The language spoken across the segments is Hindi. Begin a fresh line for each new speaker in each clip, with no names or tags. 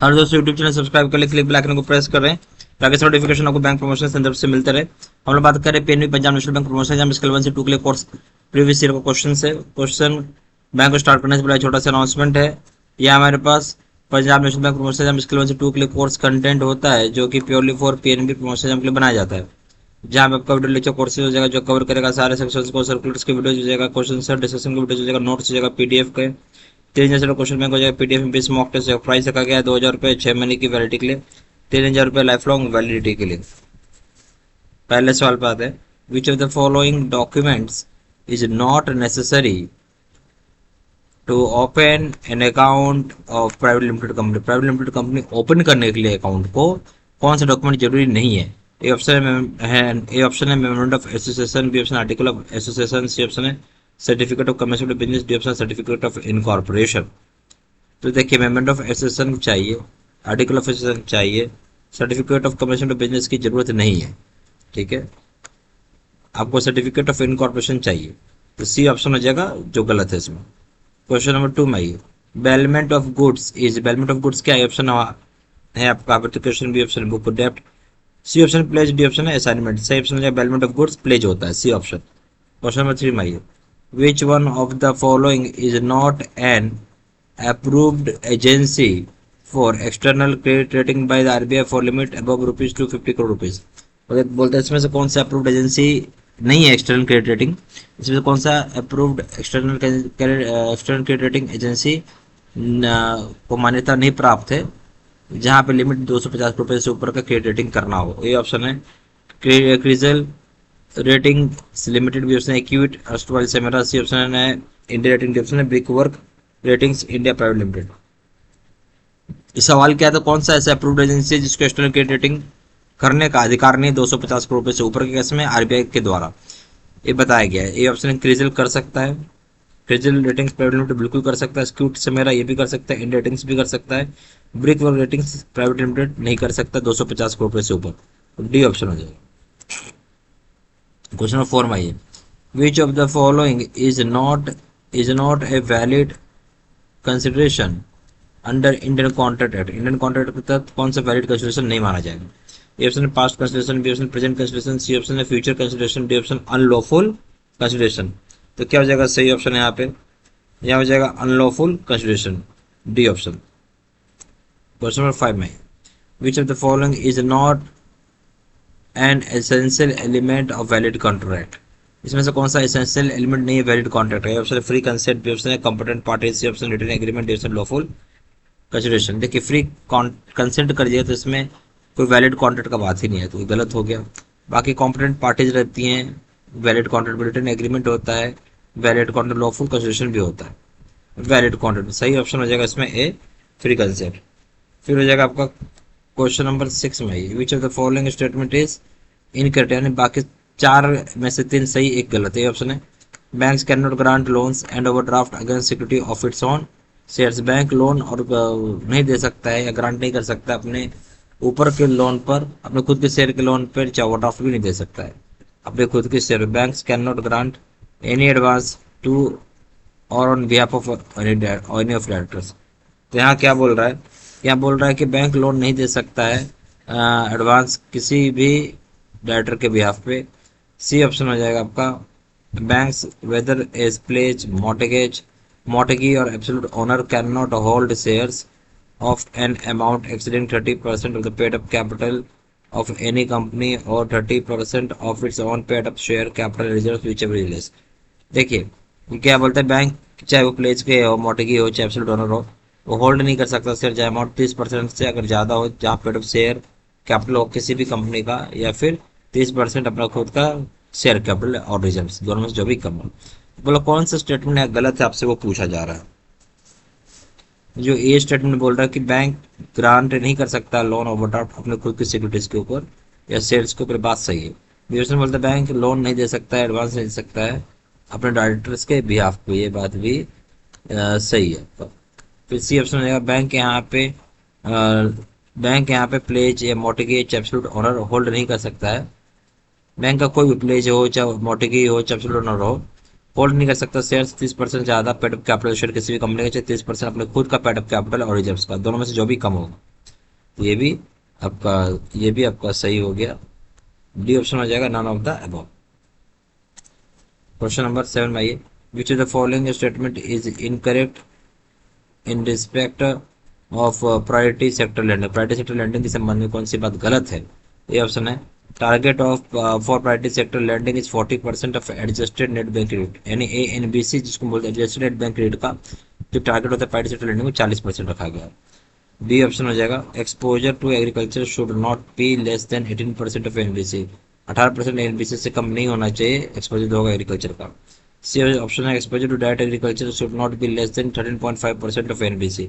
और दोस्तों यूट्यूब चैनल सब्सक्राइब कर ले, क्लिक बेल आइकन को प्रेस कर रहे हैं ताकि सब नोटिफिकेशन आपको बैंक प्रमोशन संदर्भ से मिलते रहे। हम लोग बात करें PNB Punjab National Bank promotion exam scale 1 से 2 के लिए कोर्स प्रीवियस ईयर का क्वेश्चन है। क्वेश्चन बैंक को स्टार्ट करने से पहले छोटा सा अनाउंसमेंट है। यह हमारे पास Punjab National Bank promotion exam scale 1 से 2 के लिए कोर्स कंटेंट होता है जो कि purely for PNB promotion exam के लिए बनाया जाता है, जहाँ पे आपका वीडियो लेक्चर कोर्सेज हो जाएगा जो कवर करेगा सारे सेक्शंस को, सर्कुलर्स के वीडियो हो जाएगा, क्वेश्चन सर डिस्कशन के वीडियो हो जाएगा, नोट्स हो जाएगा, पीडीएफ के 3000 क्वेश्चन बैंक हो जाएगा, पीडीएफ में 20 मॉक टेस्ट प्राइस रखा गया है 2000 रुपये 6 महीने की वैलिडिटी के लिए, 3000 रुपये लाइफ लॉन्ग वैलिडिटी के लिए। पहले सवाल पे आते हैं, which of the following documents is not necessary to open an account of private limited company. Private limited company open करने के लिए अकाउंट को कौन सा डॉक्यूमेंट जरूरी नहीं है? ए ऑप्शन है memorandum of association, B option article of association, C option है certificate of commercial business, D option certificate of incorporation. तो देखिए मेमोरेंडम ऑफ एसोसिएशन चाहिए, आर्टिकल ऑफ एसोसिएशन चाहिए, सर्टिफिकेट ऑफ कमर्शियल बिजनेस की जरूरत नहीं है। ठीक है, आपको सर्टिफिकेट ऑफ इनकॉर्पोरेशन चाहिए, तो सी ऑप्शन हो जाएगा जो गलत है इसमें। क्वेश्चन नंबर 2 में आइए, bailment of goods is, bailment of goods क्या ऑप्शन है आपका? क्वेश्चन बी ऑप्शन बुक डेप्ट, C option pledge, D option है असाइनमेंट। सही ऑप्शन है बेलमेंट ऑफ गुड्स प्लेज होता है, सी ऑप्शन। क्वेश्चन नंबर 3 में आइए, which one of the following is not an approved agency for external credit rating by the RBI for limit above ₹250 crore. बोलते हैं इसमें से कौन सा अप्रूव्ड एजेंसी नहीं है एक्सटर्नल क्रेडिट रेटिंग, इसमें से कौन सा approved external credit rating agency को मान्यता नहीं प्राप्त है जहां पे लिमिट 250 रुपए से ऊपर का क्रेडिट रेटिंग करना हो? ये ऑप्शन है क्रिजल रेटिंग लिमिटेड, बी ऑप्शन है इक्विट अर्स्टवाइल सेमेरा, सी ऑप्शन है इंडिया रेटिंग, डी ऑप्शन है brick work ratings India private limited. इस सवाल क्या है, तो कौन सा ऐसा अप्रूव्ड एजेंसी है जिसको एक्सटर्नल क्रेडिट रेटिंग करने का अधिकार नहीं 250 करोड़ रुपए से ऊपर के केस में आरबीआई के द्वारा, ये बताया गया है। ये ऑप्शन क्रिजल कर सकता है, क्रिजल रेटिंग्स प्राइवेट लिमिटेड बिल्कुल कर सकता है, स्क्यूट से मेरा ये भी कर सकता है, इंडिया रेटिंग्स भी कर सकता है, brick work ratings private limited नहीं कर सकता 250 करोड़ रुपए से ऊपर, तो डी ऑप्शन हो जाएगा। क्वेश्चन नंबर 4 में आइए, which of the following is not a valid consideration under Indian Contract Act. Indian contract के तहत कौन सा वैलिड कंसिडरेशन नहीं माना जाएगा? ए ऑप्शन है past consideration, B option present consideration, C option है future consideration, D option unlawful consideration. तो क्या हो जाएगा सही ऑप्शन है यहाँ हो जाएगा unlawful consideration, D option. Question number 5 में, which of the following is not an essential element of valid contract. इसमें से कौन सा एसेंशियल एलिमेंट नहीं है वैलिड कॉन्ट्रैक्ट है? ऑप्शन है फ्री कंसेंट, बी ऑप्शन है competent party, C option written agreement, D option lawful consideration. देखिए फ्री कंसेंट कर दिया तो इसमें कोई वैलिड कॉन्ट्रैक्ट का बात ही नहीं है, तो गलत हो गया। बाकी कॉम्पिटेंट पार्टीज रहती हैं, वैलिड कॉन्ट्रैक्ट, रिटन एग्रीमेंट होता है, वैलिड कॉन्ट्रैक्ट, लॉफुल कंसिडरेशन भी होता है, वैलिड कॉन्ट्रैक्ट। सही ऑप्शन हो जाएगा इसमें ए फ्री कंसेंट। फिर हो जाएगा आपका क्वेश्चन नंबर 6 में, which of the following statement is incorrect, यानी बाकी 4 में से 3 सही 1 गलत है। ऑप्शन है banks can not grant loans and overdraft against security of its own shares. Bank loan और नहीं दे सकता है या ग्रांट नहीं कर सकता अपने ऊपर के लोन पर, अपने खुद के शेयर के लोन पर, चाहे ओवरड्राफ्ट भी नहीं दे सकता है अपने खुद के share. Banks can not grant any advance to or on behalf of any of directors. तो यहाँ क्या बोल रहा है, यहाँ बोल रहा है कि बैंक लोन नहीं दे सकता है एडवांस किसी भी डायरेक्टर के बिहाफ पे। सी ऑप्शन हो जाएगा आपका banks whether as pledge mortgagee or absolute owner cannot hold shares of an amount exceeding 30% of the paid up capital of any company or 30% of its own paid up share capital reserves whichever is less। देखिए क्या बोलते हैं, बैंक चाहे वो प्लेज के हो, मॉर्टगेजी हो, चाहे एब्सोल्यूट ओनर हो, वो होल्ड नहीं कर सकता शेयर चाहे अमाउंट 30% से अगर ज़्यादा हो, जहाँ पेड अप शेयर कैपिटल हो किसी भी कंपनी का, या फिर 30% अपना खुद का शेयर कैपिटल और रिजर्व दोनों में से जो भी कम हो। बोलो कौन सा स्टेटमेंट गलत है आपसे वो पूछा जा रहा है। जो ए स्टेटमेंट बोल रहा है कि बैंक ग्रांट नहीं कर सकता लोन ओवरड्राफ्ट अपने खुद की सिक्योरिटीज के ऊपर या शेयर्स के ऊपर, बात सही है। बी ऑप्शन बोलता है बैंक लोन नहीं दे सकता है, एडवांस नहीं दे सकता है अपने डायरेक्टर्स के बिहाफ पे, ये बात भी सही है। फिर सी ऑप्शन हो जाएगा बैंक यहाँ पे प्लेज या मॉर्टगेज एब्सोल्यूट ओनर होल्ड नहीं कर सकता है। बैंक का कोई भी प्लेज हो, चाहे मॉर्टगेज हो, चाहे एब्सोल्यूट ओनर हो, होल्ड नहीं कर सकता शेयर्स 30% ज्यादा पेड अप कैपिटल शेयर किसी भी कंपनी का, चाहे 30% अपने खुद का पेड अप कैपिटल और रिजर्व्स का, दोनों में से जो भी कम होगा। ये भी आपका ये भी आपका सही हो गया। डी ऑप्शन हो जाएगा none of the above. Question number 7 में आइए, which of the following statement is incorrect in respect of priority sector lending. Priority sector lending के संबंध में कौन सी बात गलत है? ये ऑप्शन है, target of for priority sector landing is 40% of adjusted net bank credit, यानी ANBC जिसको बोलते हैं एडजस्टेड नेट बैंक क्रेडिट का जो टारगेट होता है प्रायोरिटी सेक्टर लैंडिंग में 40% रखा गया है। बी ऑप्शन हो जाएगा, exposure to agriculture should not be less than 18% of ANBC, 18% ANBC से कम नहीं होना चाहिए एक्सपोजर जो होगा एग्रीकल्चर का। सी ऑप्शन है, exposure to direct agriculture should not be less than 13.5% of ANBC,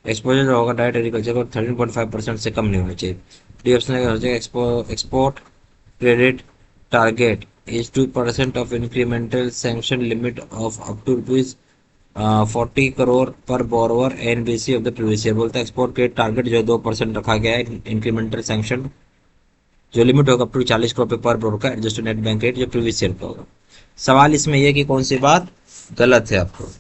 exposure जो होगा डायरेक्ट एग्रीकल्चर को 13.5% से कम नहीं होना चाहिए। डी ऑप्शन है, export credit target is 2% of incremental sanction limit of up to rupees 40 crore पर borrower ANBC of the previous year. बोलता है एक्सपोर्ट क्रेडिट टारगेट जो है 2% रखा गया है इंक्रीमेंटल सैंक्शन जो लिमिट होगा अप टू 40 करोड़ पर बोरोवर का एडजस्टेड नेट बैंक रेट जो प्रीवियस ईयर का होगा। सवाल इसमें यह कि कौन सी बात गलत है आपको।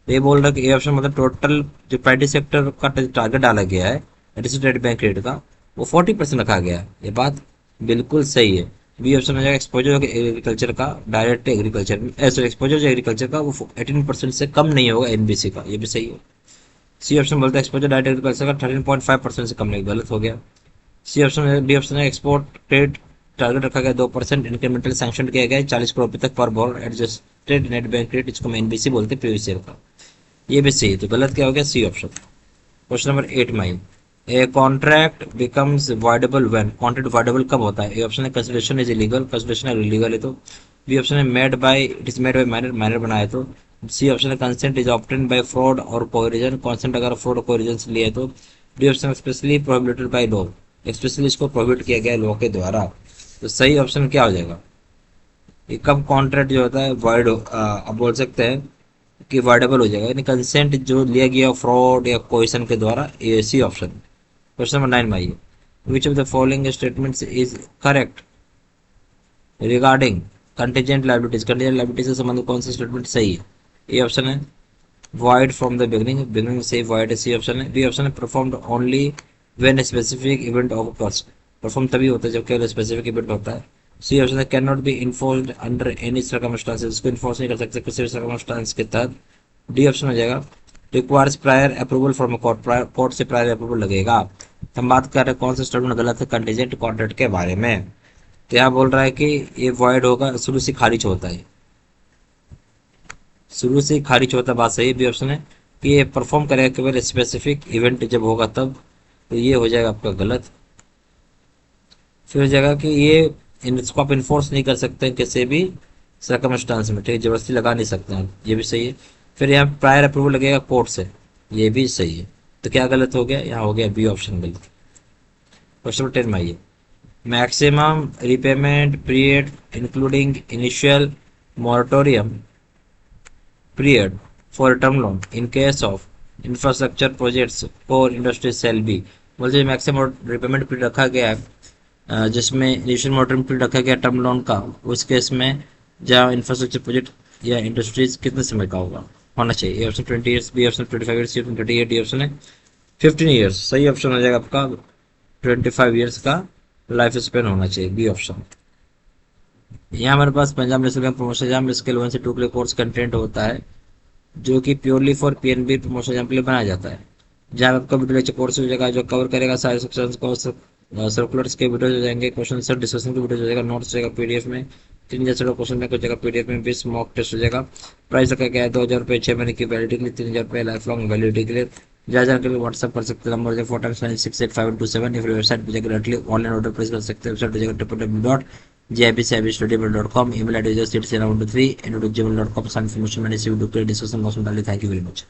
ये बोल रहा है कि ए ऑप्शन मतलब टोटल जो प्राइवेट सेक्टर का टारगेट डाला गया है एडजस्टेड नेट बैंक रेट का वो 40% रखा गया है, ये बात बिल्कुल सही है। बी ऑप्शन हो जाएगा, एक्सपोजर एग्रीकल्चर का डायरेक्ट एग्रीकल्चर एक्सपोजर जो एग्रीकल्चर का वो 18% से कम नहीं होगा ANBC का, ये भी सही है। सी ऑप्शन बोलता है एक्सपोजर डायरेक्ट एग्रीकल्चर का 13.5% से कम नहीं, गलत हो गया। सी ऑप्शन डी ऑप्शन है, एक्सपोर्ट ट्रेड टारगेट रखा गया 2%, इंक्रीमेंटल सैंक्शन किया गया 40 करोड़ रुपये तक पर bore adjusted net bank rate इसको ANBC बोलते हैं प्रीवियस ईयर का, ये भी सही है। तो गलत क्या हो गया? सी ऑप्शन। क्वेश्चन नंबर 8 में, a contract becomes voidable when, contract voidable कब होता है? ए ऑप्शन है, कंसिडरेशन इज इलीगल, कंसिडरेशन है इलीगल है तो। बी ऑप्शन है, made by it is made by minor, minor बनाए तो। सी ऑप्शन है, consent is obtain bye fraud और कोरिजन, कंसेंट अगर फ्रॉड और कोरिजन से लिए तो। D option specially prohibited by law, specially इसको प्रोहिबिट किया गया लॉ के द्वारा। तो सही ऑप्शन क्या हो जाएगा? ये कब कॉन्ट्रैक्ट जो होता है वाइड आप बोल सकते हैं कि वाइडेबल हो जाएगा, यानी कंसेंट जो लिया गया फ्रॉड या कोरिजन के द्वारा, ये सी ऑप्शन। क्वेश्चन नंबर 9 में आइए, which of the following statements is correct regarding contingent liabilities, contingent liabilities से संबंधित कौन सा स्टेटमेंट सही है? ए ऑप्शन है, void from the beginning, beginning से void है, सी ऑप्शन है। बी ऑप्शन है, performed only when a specific event occurs, perform तभी होता है जब केवल स्पेसिफिक इवेंट होता है। सी ऑप्शन है, can not be enforced under any circumstances, इसको इन्फोर्स नहीं कर सकते किसी भी सर्कमस्टांस के तहत। डी ऑप्शन हो जाएगा, requires prior approval from a court, court से प्रायर अप्रूवल लगेगा। हम बात कर रहे हैं कौन सा स्टेटमेंट गलत है कंटीजेंट कॉन्ट्रैक्ट के बारे में। तो यहाँ बोल रहा है कि ये वॉइड होगा, शुरू से खारिज होता है, शुरू से खारिज होता, बात सही। बी ऑप्शन है कि ये परफॉर्म करेगा केवल स्पेसिफिक इवेंट जब होगा तब, तो ये हो जाएगा आपका गलत। फिर हो जाएगा कि ये इसको आप इन्फोर्स नहीं कर सकते किसी भी सर्कमस्टांस में, ठीक है, जबरदस्ती लगा नहीं सकते हैं, ये भी सही है। फिर यहाँ प्रायर अप्रूवल लगेगा कोर्ट से, ये भी सही है। तो क्या गलत हो गया? यहाँ हो गया बी ऑप्शन गलत। क्वेश्चन नंबर 10 में आइए, maximum repayment period including initial moratorium period for a term loan in case of infrastructure projects for industry shall be, बोलते मैक्सिमम रिपेमेंट पीरियड रखा गया है जिसमें इनिशियल मोरेटोरियम पीरियड रखा गया टर्म लोन का, उस केस में जहाँ इंफ्रास्ट्रक्चर प्रोजेक्ट या इंडस्ट्रीज कितने समय का होना चाहिए? A option 20 years, B option 25 years, C option 30 year, D option है 15 ईयर्स। सही ऑप्शन हो जाएगा आपका 25 ईयर्स का लाइफ स्पेन होना चाहिए, बी ऑप्शन। यहाँ हमारे पास Punjab National Bank promotion exam scale 1 से 2 के लिए कोर्स कंटेंट होता है जो कि purely for PNB promotion exam के लिए बनाया जाता है, जहाँ आपका वीडियो लेक्चर कोर्स हो जाएगा जो कवर करेगा सारे सेक्शंस को, सर्कुलर्स के वीडियो हो जाएंगे, क्वेश्चन सर डिस्कशन के वीडियो हो जाएगा, नोट्स हो जाएगा PDF में, 3000 क्वेश्चन बैंक हो जाएगा PDF में, 20 मॉक टेस्ट हो जाएगा। प्राइस रखा गया है 2000 रुपये 6 महीने की वैलिडिटी के लिए, 3000 रुपये लाइफ लॉन्ग वैलिडिटी के लिए। ज़्यादा के लिए व्हाट्सअप कर सकते हैं, नंबर 4968527 या फिर वेबसाइट पर जाकर डायरेक्टली ऑनलाइन ऑर्डर प्लेस कर सकते हैं। वेबसाइट पर जाकर www.jibcibstudy.com, email address 3 और इनफॉर्मेशन मैंने इसी वीडियो के डिस्कशन बॉक्स में डाली। Thank you very much.